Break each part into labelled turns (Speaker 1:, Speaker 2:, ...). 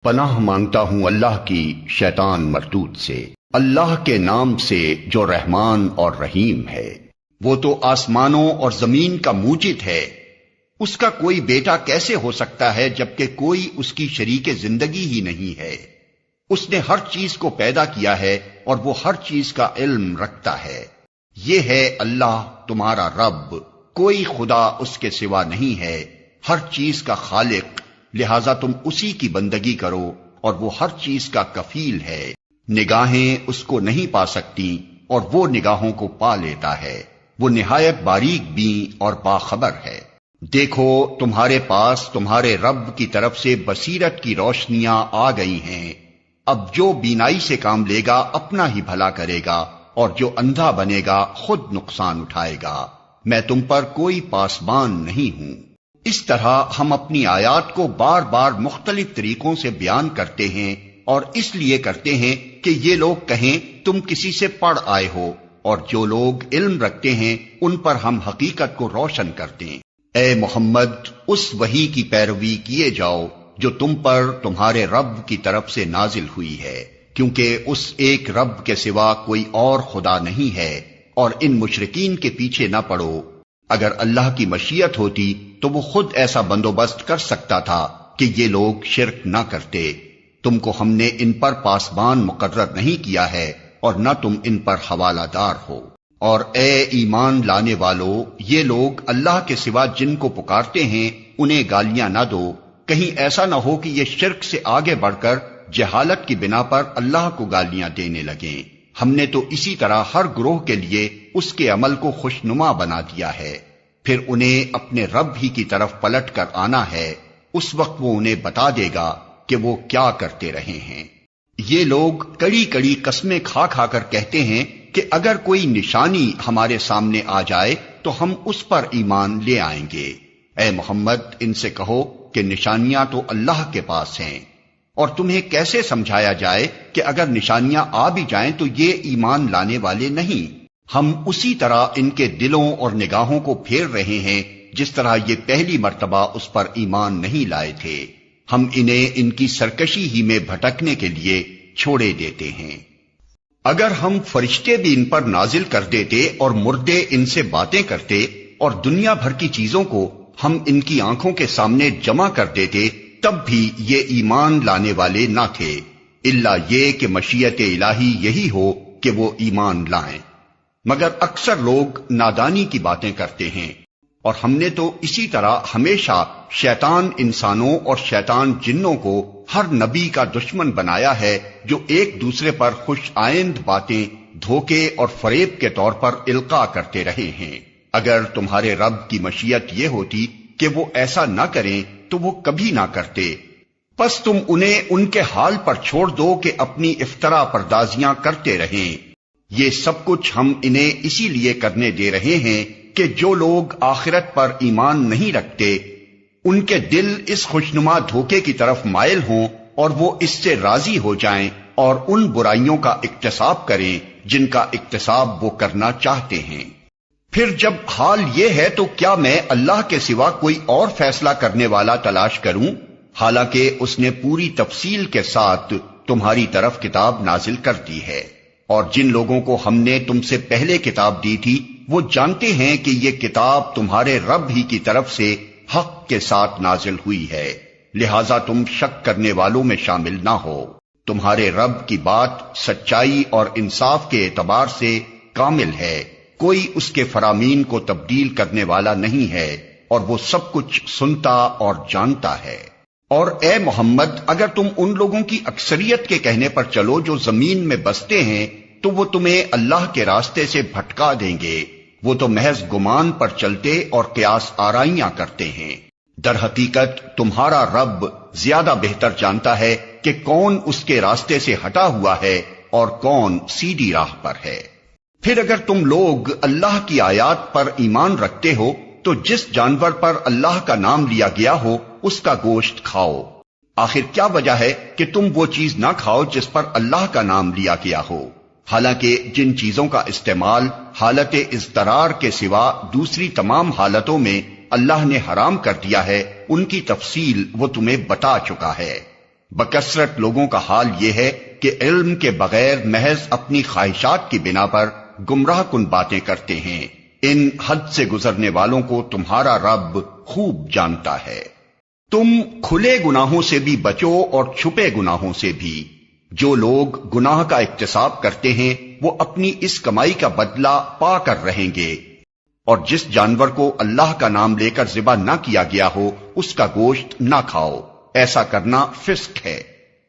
Speaker 1: پناہ مانگتا ہوں اللہ کی شیطان مردود سے، اللہ کے نام سے جو رحمان اور رحیم ہے۔ وہ تو آسمانوں اور زمین کا موجد ہے، اس کا کوئی بیٹا کیسے ہو سکتا ہے جبکہ کوئی اس کی شریک زندگی ہی نہیں ہے۔ اس نے ہر چیز کو پیدا کیا ہے اور وہ ہر چیز کا علم رکھتا ہے۔ یہ ہے اللہ تمہارا رب، کوئی خدا اس کے سوا نہیں ہے، ہر چیز کا خالق، لہذا تم اسی کی بندگی کرو اور وہ ہر چیز کا کفیل ہے۔ نگاہیں اس کو نہیں پا سکتی اور وہ نگاہوں کو پا لیتا ہے، وہ نہایت باریک بین اور باخبر ہے۔ دیکھو تمہارے پاس تمہارے رب کی طرف سے بصیرت کی روشنیاں آ گئی ہیں، اب جو بینائی سے کام لے گا اپنا ہی بھلا کرے گا اور جو اندھا بنے گا خود نقصان اٹھائے گا، میں تم پر کوئی پاسبان نہیں ہوں۔ اس طرح ہم اپنی آیات کو بار بار مختلف طریقوں سے بیان کرتے ہیں، اور اس لیے کرتے ہیں کہ یہ لوگ کہیں تم کسی سے پڑھ آئے ہو، اور جو لوگ علم رکھتے ہیں ان پر ہم حقیقت کو روشن کرتے ہیں۔ اے محمد، اس وحی کی پیروی کیے جاؤ جو تم پر تمہارے رب کی طرف سے نازل ہوئی ہے، کیونکہ اس ایک رب کے سوا کوئی اور خدا نہیں ہے، اور ان مشرکین کے پیچھے نہ پڑو۔ اگر اللہ کی مشیت ہوتی تو وہ خود ایسا بندوبست کر سکتا تھا کہ یہ لوگ شرک نہ کرتے۔ تم کو ہم نے ان پر پاسبان مقرر نہیں کیا ہے اور نہ تم ان پر حوالہ دار ہو۔ اور اے ایمان لانے والو، یہ لوگ اللہ کے سوا جن کو پکارتے ہیں انہیں گالیاں نہ دو، کہیں ایسا نہ ہو کہ یہ شرک سے آگے بڑھ کر جہالت کی بنا پر اللہ کو گالیاں دینے لگیں۔ ہم نے تو اسی طرح ہر گروہ کے لیے اس کے عمل کو خوشنما بنا دیا ہے، پھر انہیں اپنے رب ہی کی طرف پلٹ کر آنا ہے، اس وقت وہ انہیں بتا دے گا کہ وہ کیا کرتے رہے ہیں۔ یہ لوگ کڑی کڑی قسمیں کھا کھا کر کہتے ہیں کہ اگر کوئی نشانی ہمارے سامنے آ جائے تو ہم اس پر ایمان لے آئیں گے۔ اے محمد، ان سے کہو کہ نشانیاں تو اللہ کے پاس ہیں، اور تمہیں کیسے سمجھایا جائے کہ اگر نشانیاں آ بھی جائیں تو یہ ایمان لانے والے نہیں۔ ہم اسی طرح ان کے دلوں اور نگاہوں کو پھیر رہے ہیں جس طرح یہ پہلی مرتبہ اس پر ایمان نہیں لائے تھے۔ ہم انہیں ان کی سرکشی ہی میں بھٹکنے کے لیے چھوڑے دیتے ہیں۔ اگر ہم فرشتے بھی ان پر نازل کر دیتے اور مردے ان سے باتیں کرتے اور دنیا بھر کی چیزوں کو ہم ان کی آنکھوں کے سامنے جمع کر دیتے تب بھی یہ ایمان لانے والے نہ تھے، الا یہ کہ مشیت الہی یہی ہو کہ وہ ایمان لائیں۔ مگر اکثر لوگ نادانی کی باتیں کرتے ہیں، اور ہم نے تو اسی طرح ہمیشہ شیطان انسانوں اور شیطان جنوں کو ہر نبی کا دشمن بنایا ہے جو ایک دوسرے پر خوش آئند باتیں دھوکے اور فریب کے طور پر القاء کرتے رہے ہیں۔ اگر تمہارے رب کی مشیت یہ ہوتی کہ وہ ایسا نہ کریں تو وہ کبھی نہ کرتے، پس تم انہیں ان کے حال پر چھوڑ دو کہ اپنی افترا پردازیاں کرتے رہیں۔ یہ سب کچھ ہم انہیں اسی لیے کرنے دے رہے ہیں کہ جو لوگ آخرت پر ایمان نہیں رکھتے ان کے دل اس خوشنما دھوکے کی طرف مائل ہوں اور وہ اس سے راضی ہو جائیں اور ان برائیوں کا اکتساب کریں جن کا اکتساب وہ کرنا چاہتے ہیں۔ پھر جب حال یہ ہے تو کیا میں اللہ کے سوا کوئی اور فیصلہ کرنے والا تلاش کروں، حالانکہ اس نے پوری تفصیل کے ساتھ تمہاری طرف کتاب نازل کر دی ہے، اور جن لوگوں کو ہم نے تم سے پہلے کتاب دی تھی وہ جانتے ہیں کہ یہ کتاب تمہارے رب ہی کی طرف سے حق کے ساتھ نازل ہوئی ہے، لہذا تم شک کرنے والوں میں شامل نہ ہو۔ تمہارے رب کی بات سچائی اور انصاف کے اعتبار سے کامل ہے، کوئی اس کے فرامین کو تبدیل کرنے والا نہیں ہے، اور وہ سب کچھ سنتا اور جانتا ہے۔ اور اے محمد، اگر تم ان لوگوں کی اکثریت کے کہنے پر چلو جو زمین میں بستے ہیں تو وہ تمہیں اللہ کے راستے سے بھٹکا دیں گے، وہ تو محض گمان پر چلتے اور قیاس آرائیاں کرتے ہیں۔ در حقیقت تمہارا رب زیادہ بہتر جانتا ہے کہ کون اس کے راستے سے ہٹا ہوا ہے اور کون سیدھی راہ پر ہے۔ پھر اگر تم لوگ اللہ کی آیات پر ایمان رکھتے ہو تو جس جانور پر اللہ کا نام لیا گیا ہو اس کا گوشت کھاؤ۔ آخر کیا وجہ ہے کہ تم وہ چیز نہ کھاؤ جس پر اللہ کا نام لیا گیا ہو، حالانکہ جن چیزوں کا استعمال حالت اضطرار کے سوا دوسری تمام حالتوں میں اللہ نے حرام کر دیا ہے ان کی تفصیل وہ تمہیں بتا چکا ہے۔ بکثرت لوگوں کا حال یہ ہے کہ علم کے بغیر محض اپنی خواہشات کی بنا پر گمراہ کن باتیں کرتے ہیں۔ ان حد سے گزرنے والوں کو تمہارا رب خوب جانتا ہے۔ تم کھلے گناہوں سے بھی بچو اور چھپے گناہوں سے بھی۔ جو لوگ گناہ کا اکتساب کرتے ہیں وہ اپنی اس کمائی کا بدلہ پا کر رہیں گے، اور جس جانور کو اللہ کا نام لے کر ذبح نہ کیا گیا ہو اس کا گوشت نہ کھاؤ، ایسا کرنا فسق ہے۔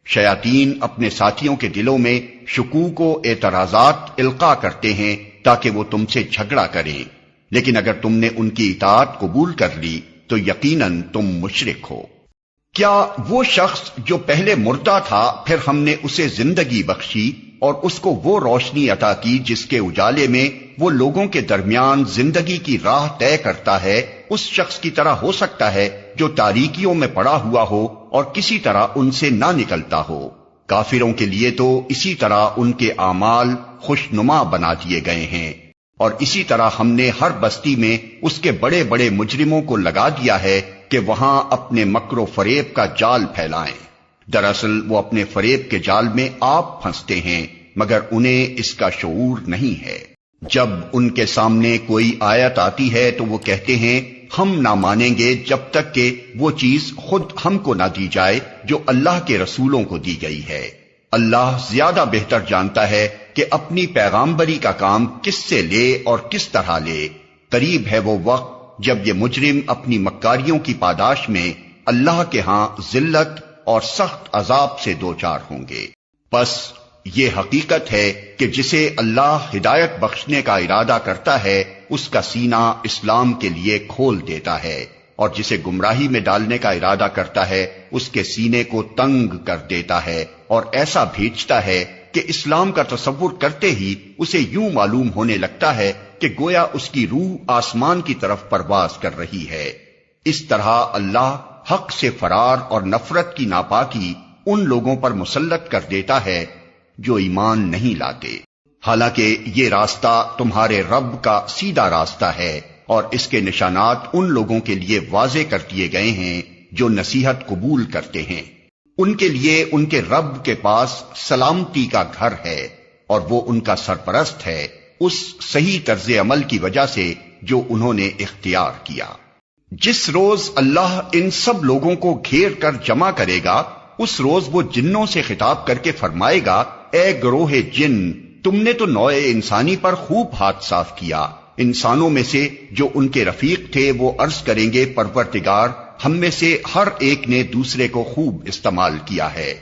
Speaker 1: شیاطین اپنے ساتھیوں کے دلوں میں شکوک و اعتراضات القا کرتے ہیں تاکہ وہ تم سے جھگڑا کریں، لیکن اگر تم نے ان کی اطاعت قبول کر لی تو یقیناً تم مشرک ہو۔ کیا وہ شخص جو پہلے مردہ تھا پھر ہم نے اسے زندگی بخشی اور اس کو وہ روشنی عطا کی جس کے اجالے میں وہ لوگوں کے درمیان زندگی کی راہ طے کرتا ہے، اس شخص کی طرح ہو سکتا ہے جو تاریکیوں میں پڑا ہوا ہو اور کسی طرح ان سے نہ نکلتا ہو؟ کافروں کے لیے تو اسی طرح ان کے اعمال خوشنما بنا دیے گئے ہیں، اور اسی طرح ہم نے ہر بستی میں اس کے بڑے بڑے مجرموں کو لگا دیا ہے کہ وہاں اپنے مکر و فریب کا جال پھیلائیں۔ دراصل وہ اپنے فریب کے جال میں آپ پھنستے ہیں مگر انہیں اس کا شعور نہیں ہے۔ جب ان کے سامنے کوئی آیت آتی ہے تو وہ کہتے ہیں ہم نہ مانیں گے جب تک کہ وہ چیز خود ہم کو نہ دی جائے جو اللہ کے رسولوں کو دی گئی ہے۔ اللہ زیادہ بہتر جانتا ہے کہ اپنی پیغامبری کا کام کس سے لے اور کس طرح لے۔ قریب ہے وہ وقت جب یہ مجرم اپنی مکاریوں کی پاداش میں اللہ کے ہاں ذلت اور سخت عذاب سے دوچار ہوں گے۔ پس یہ حقیقت ہے کہ جسے اللہ ہدایت بخشنے کا ارادہ کرتا ہے اس کا سینہ اسلام کے لیے کھول دیتا ہے، اور جسے گمراہی میں ڈالنے کا ارادہ کرتا ہے اس کے سینے کو تنگ کر دیتا ہے، اور ایسا بھیجتا ہے کہ اسلام کا تصور کرتے ہی اسے یوں معلوم ہونے لگتا ہے کہ گویا اس کی روح آسمان کی طرف پرواز کر رہی ہے۔ اس طرح اللہ حق سے فرار اور نفرت کی ناپاکی ان لوگوں پر مسلط کر دیتا ہے جو ایمان نہیں لاتے، حالانکہ یہ راستہ تمہارے رب کا سیدھا راستہ ہے، اور اس کے نشانات ان لوگوں کے لیے واضح کر دیے گئے ہیں جو نصیحت قبول کرتے ہیں۔ ان کے لیے ان کے رب کے پاس سلامتی کا گھر ہے، اور وہ ان کا سرپرست ہے اس صحیح طرز عمل کی وجہ سے جو انہوں نے اختیار کیا۔ جس روز اللہ ان سب لوگوں کو گھیر کر جمع کرے گا اس روز وہ جنوں سے خطاب کر کے فرمائے گا، اے گروہ جن، تم نے تو نوع انسانی پر خوب ہاتھ صاف کیا۔ انسانوں میں سے جو ان کے رفیق تھے وہ عرض کریں گے، پروردگار ہم میں سے ہر ایک نے دوسرے کو خوب استعمال کیا ہے،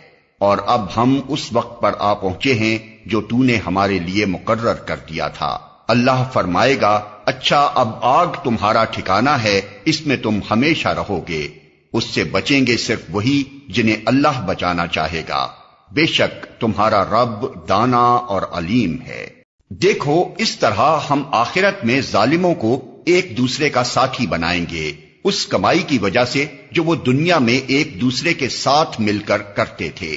Speaker 1: اور اب ہم اس وقت پر آ پہنچے ہیں جو تو نے ہمارے لیے مقرر کر دیا تھا۔ اللہ فرمائے گا، اچھا اب آگ تمہارا ٹھکانہ ہے، اس میں تم ہمیشہ رہو گے۔ اس سے بچیں گے صرف وہی جنہیں اللہ بچانا چاہے گا، بے شک تمہارا رب دانا اور علیم ہے۔ دیکھو اس طرح ہم آخرت میں ظالموں کو ایک دوسرے کا ساتھی بنائیں گے اس کمائی کی وجہ سے جو وہ دنیا میں ایک دوسرے کے ساتھ مل کر کرتے تھے۔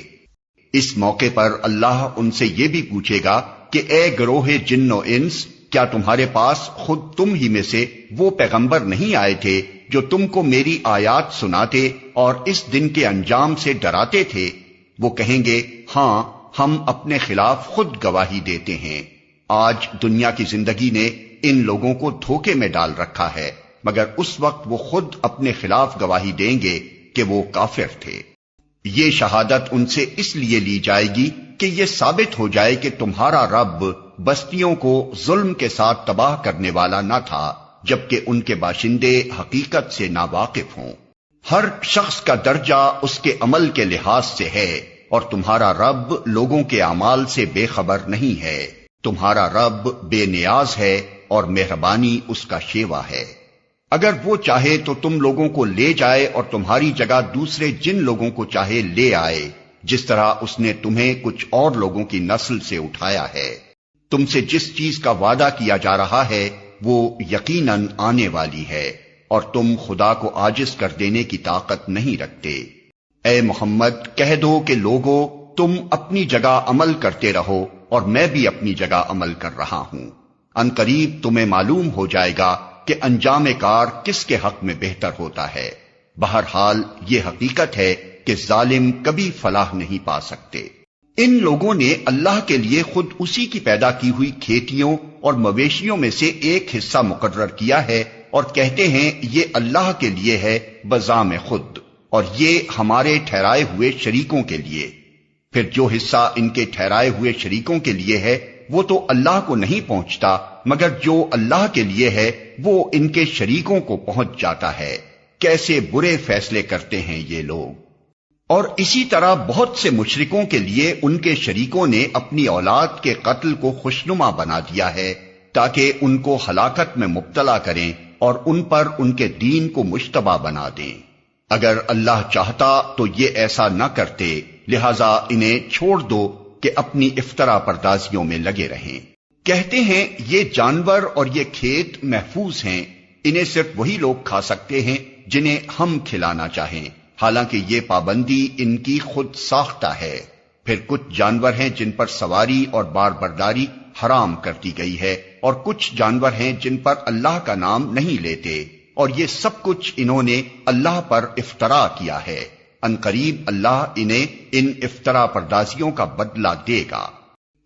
Speaker 1: اس موقع پر اللہ ان سے یہ بھی پوچھے گا کہ اے گروہ جن و انس، کیا تمہارے پاس خود تم ہی میں سے وہ پیغمبر نہیں آئے تھے جو تم کو میری آیات سناتے اور اس دن کے انجام سے ڈراتے تھے؟ وہ کہیں گے، ہاں ہم اپنے خلاف خود گواہی دیتے ہیں۔ آج دنیا کی زندگی نے ان لوگوں کو دھوکے میں ڈال رکھا ہے، مگر اس وقت وہ خود اپنے خلاف گواہی دیں گے کہ وہ کافر تھے۔ یہ شہادت ان سے اس لیے لی جائے گی کہ یہ ثابت ہو جائے کہ تمہارا رب بستیوں کو ظلم کے ساتھ تباہ کرنے والا نہ تھا، جبکہ ان کے باشندے حقیقت سے ناواقف ہوں۔ ہر شخص کا درجہ اس کے عمل کے لحاظ سے ہے، اور تمہارا رب لوگوں کے اعمال سے بے خبر نہیں ہے۔ تمہارا رب بے نیاز ہے اور مہربانی اس کا شیوا ہے۔ اگر وہ چاہے تو تم لوگوں کو لے جائے اور تمہاری جگہ دوسرے جن لوگوں کو چاہے لے آئے، جس طرح اس نے تمہیں کچھ اور لوگوں کی نسل سے اٹھایا ہے۔ تم سے جس چیز کا وعدہ کیا جا رہا ہے وہ یقیناً آنے والی ہے، اور تم خدا کو عاجز کر دینے کی طاقت نہیں رکھتے۔ اے محمد کہہ دو کہ لوگو تم اپنی جگہ عمل کرتے رہو اور میں بھی اپنی جگہ عمل کر رہا ہوں۔ ان قریب تمہیں معلوم ہو جائے گا کہ انجام کار کس کے حق میں بہتر ہوتا ہے۔ بہرحال یہ حقیقت ہے کہ ظالم کبھی فلاح نہیں پا سکتے۔ ان لوگوں نے اللہ کے لیے خود اسی کی پیدا کی ہوئی کھیتیوں اور مویشیوں میں سے ایک حصہ مقرر کیا ہے اور کہتے ہیں یہ اللہ کے لیے ہے بذام خود، اور یہ ہمارے ٹھہرائے ہوئے شریکوں کے لیے۔ پھر جو حصہ ان کے ٹھہرائے ہوئے شریکوں کے لیے ہے وہ تو اللہ کو نہیں پہنچتا، مگر جو اللہ کے لیے ہے وہ ان کے شریکوں کو پہنچ جاتا ہے۔ کیسے برے فیصلے کرتے ہیں یہ لوگ۔ اور اسی طرح بہت سے مشرکوں کے لیے ان کے شریکوں نے اپنی اولاد کے قتل کو خوشنما بنا دیا ہے تاکہ ان کو ہلاکت میں مبتلا کریں اور ان پر ان کے دین کو مشتبہ بنا دیں۔ اگر اللہ چاہتا تو یہ ایسا نہ کرتے، لہذا انہیں چھوڑ دو کہ اپنی افطرا پردازیوں میں لگے رہیں۔ کہتے ہیں یہ جانور اور یہ کھیت محفوظ ہیں، انہیں صرف وہی لوگ کھا سکتے ہیں جنہیں ہم کھلانا چاہیں، حالانکہ یہ پابندی ان کی خود ساختہ ہے۔ پھر کچھ جانور ہیں جن پر سواری اور بار برداری حرام کر دی گئی ہے، اور کچھ جانور ہیں جن پر اللہ کا نام نہیں لیتے، اور یہ سب کچھ انہوں نے اللہ پر افطرا کیا ہے۔ ان قریب اللہ انہیں ان افطرا پردازیوں کا بدلہ دے گا۔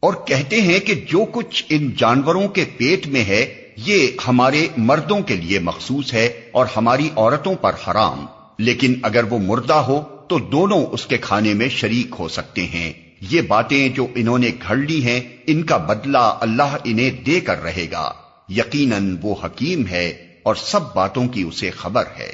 Speaker 1: اور کہتے ہیں کہ جو کچھ ان جانوروں کے پیٹ میں ہے یہ ہمارے مردوں کے لیے مخصوص ہے اور ہماری عورتوں پر حرام، لیکن اگر وہ مردہ ہو تو دونوں اس کے کھانے میں شریک ہو سکتے ہیں۔ یہ باتیں جو انہوں نے گھڑ لی ہیں ان کا بدلہ اللہ انہیں دے کر رہے گا، یقیناً وہ حکیم ہے اور سب باتوں کی اسے خبر ہے۔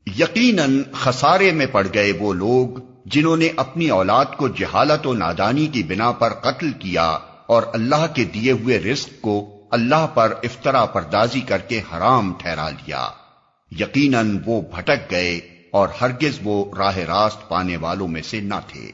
Speaker 1: یقیناً خسارے میں پڑ گئے وہ لوگ جنہوں نے اپنی اولاد کو جہالت و نادانی کی بنا پر قتل کیا اور اللہ کے دیے ہوئے رزق کو اللہ پر افطرا پردازی کر کے حرام ٹھہرا لیا۔ یقیناً وہ بھٹک گئے اور ہرگز وہ راہ راست پانے والوں میں سے نہ تھے۔